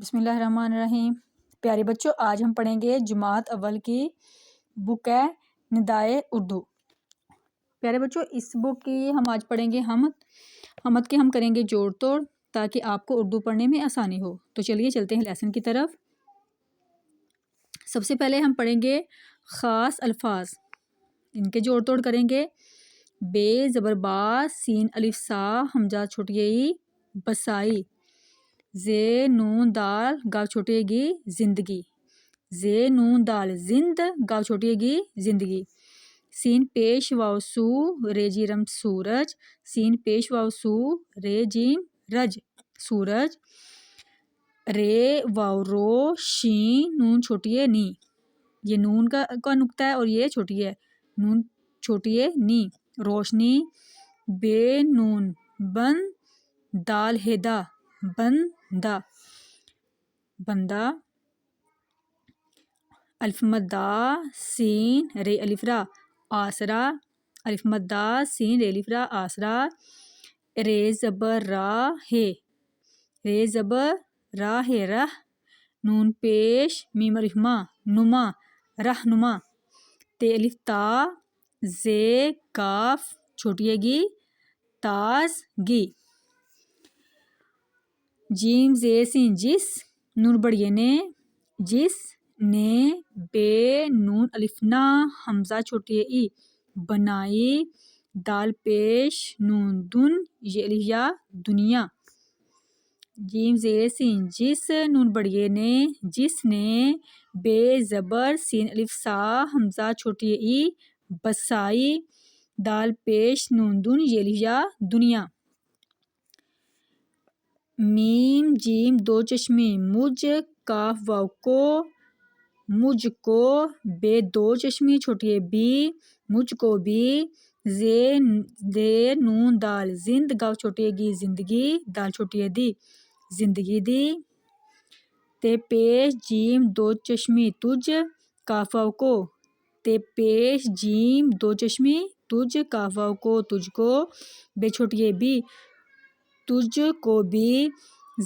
بسم اللہ الرحمن الرحیم۔ پیارے بچوں، آج ہم پڑھیں گے جماعت اول کی بک ہے ندائے اردو۔ پیارے بچوں، اس بک کی ہم آج پڑھیں گے حمد کے ہم کریں گے جوڑ توڑ تاکہ آپ کو اردو پڑھنے میں آسانی ہو۔ تو چلیے چلتے ہیں لیسن کی طرف۔ سب سے پہلے ہم پڑھیں گے خاص الفاظ، ان کے جوڑ توڑ کریں گے۔ بے زبر با، سین الف سا، ہمزہ چھوٹی ای، بسائی۔ زے نون دال، گاو چھوٹی گی، زندگی۔ زے نون دال زند، گاو چھوٹی گی، زندگی۔ سین پیش واو سو، رے جیم سورج۔ سین پیش واو سو، رے جیم رج، سورج۔ رے واو رو، شین نون چھوٹی ہے نی، یہ نون کا نقطہ ہے اور یہ چھوٹی ہے، نون چھوٹی ہے نی، روشنی۔ بے نون بن، دال ہے دا، بندہ، بندہ۔ الف مدہ سین رے الف را، آسرا۔ الف مدہ سین رے الف را، آسرا۔ رے زبر را ہے، رے زبر را ہے، رہ۔ نون پیش میم الف ما، نما، رہنما۔ تے الف تا، زے کاف چھوٹی ہے گی، تازگی۔ جیم زے سین جس، نون بڑی نے، جس نے۔ بے نون الف نا، حمزہ چھوٹی ای، بنائی۔ دال پیش نون دن، یہ الف یا، دنیا۔ جیم زیر سین جس، نون بڑی نے، جس نے۔ بے زبر سین الف سا، حمزہ چھوٹی ای، بسائی۔ دال پیش نون دن، یہ الف یا، دنیا۔ میم جیم دو چشمی مجھ، کاف واو کو، مجھ کو۔ بے دو چشمی چھوٹی ہے بی، مجھ کو بھی۔ زے نون دال زند، گاو چھوٹی ہے گی، زندگی، دال چھوٹی ہے دی، زندگی دی۔ تے پیش جیم دو چشمی تجھ، کاف واو کو۔ تے پیش جیم دو چشمی تجھ، کاف واو کو، تجھ کو۔ بے چھوٹی ہے بی، تجھ کو بھی۔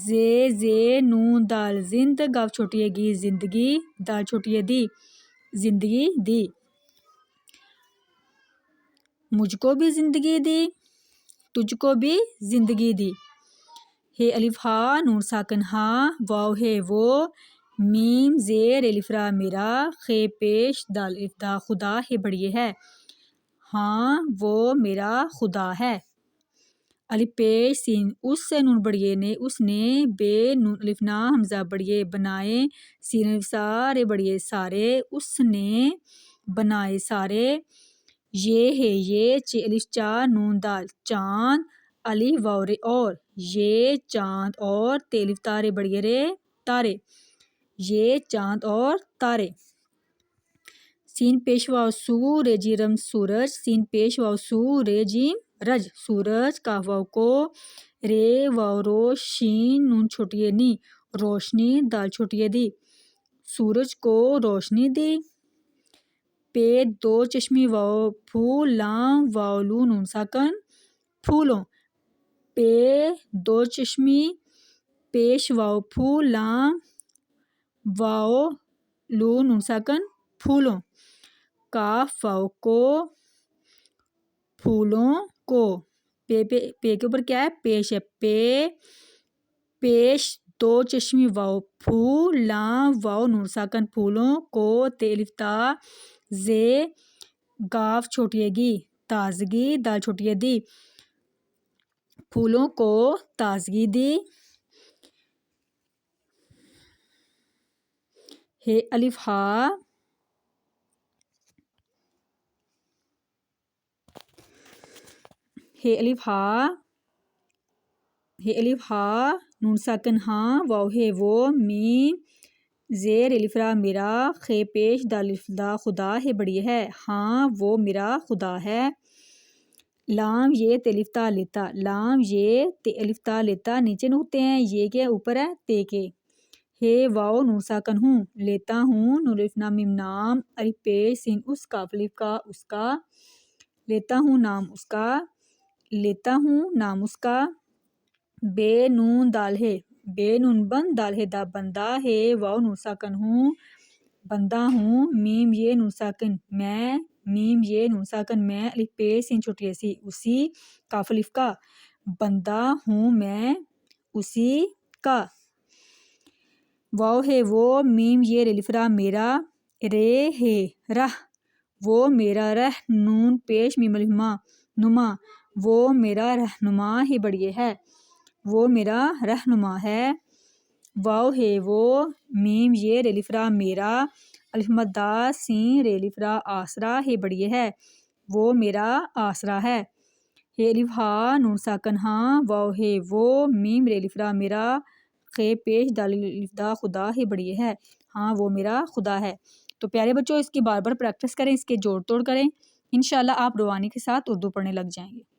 زے نون دال زند، گاو چھوٹی ہے گی، زندگی، دال چھوٹی ہے دی، زندگی دی۔ مجھ کو بھی زندگی دی، تجھ کو بھی زندگی دی۔ ہے الف ہا، نون ساکن ہا، واو ہے وہ۔ میم زیر الف را میرا، خے پیش دال الف دا، خدا ہے بڑی ہے، ہاں وہ میرا خدا ہے۔ الف پیش سین اس، نون بڑی نے، اس نے۔ بے نون الف نا، حمزہ بڑی بنائے۔ سین الف سا، رے بڑی سارے، اس نے بنائے سارے۔ یہ ہے یہ، چے الف چا، نون دال چاند، الف واو رے اور، یہ چاند اور۔ تے الف تا، رے بڑی رے، تارے، یہ چاند اور تارے۔ سین پیش واو سو، رے جیم سورج۔ سین پیش واو سو، رے جیم رج، سورج۔ کاف واو کو، رے واو رو، شین نون چھوٹی ہے نی، روشنی، دال چھوٹی ہے دی، سورج کو روشنی دی۔ پے دو چشمی واو پھول، لام واو لو، نون ساکن پھولوں۔ پے دو چشمی پیش واو پھول، لام واو لو، نون ساکن پھولوں۔ کاف واو کو، پھولوں کو۔ پے کے اوپر کیا ہے؟ پیش ہے، پے پیش دو چشمی واو پھول، لام واو نون ساکن پھولوں کو۔ تے الف تا، زے گاف چھوٹی ہے گی، تازگی، دال چھوٹی ہے دی، پھولوں کو تازگی دی۔ ہے الف ہا، ہے الف ہا، ہے الف ہا، نون ساکن ہاں، واو ہے وہ۔ میم زیر الف را میرا، خے پیش دال الف دا، خدا ہے بڑی ہے، ہاں وہ میرا خدا ہے۔ لام یہ، تے الف تا لیتا، لام یہ، تے الف تا لیتا، نیچے نقطے ہیں، یہ کیا اوپر ہے، تے کے۔ ہے واو نون ساکن ہوں، لیتا ہوں، نون الف نا میم نام، الف پیش سین اس، کاف الف کا، اس کا۔ لیتا ہوں نام اس کا، لیتا ہوں نام اس کا۔ بے نون دال ہے، بے نون بند دال ہے دا بندہ ہے، واو نون ساکن ہوں بندہ ہوں، میم یہ نون ساکن میں، میم یہ نون ساکن میں، الف پیش سین چھوٹی سی اسی، کاف الف کا بندہ ہوں میں اسی کا، واو ہے وہ، میم یہ ریلف را میرا، رے ہے رہ وہ میرا، رہ نون پیش میم الف ما نما وہ میرا رہنما ہے بڑھئے ہے، وہ میرا رہنما ہے، واو ہے وہ، میم یہ ریلف را میرا، الف مدہ سین ریلف را آسرا ہے بڑھئے ہے، وہ میرا آسرا ہے، ہے الف ہا نون ساکن ہاں، واو ہے وہ، میم ریلف را میرا، خے پیش دال الف دا خدا ہے بڑھئے ہے، ہاں وہ میرا خدا ہے۔ تو پیارے بچوں اس کی بار بار پریکٹس کریں، اس کے جوڑ توڑ کریں، انشاءاللہ آپ روانی کے ساتھ اردو پڑھنے لگ جائیں گے۔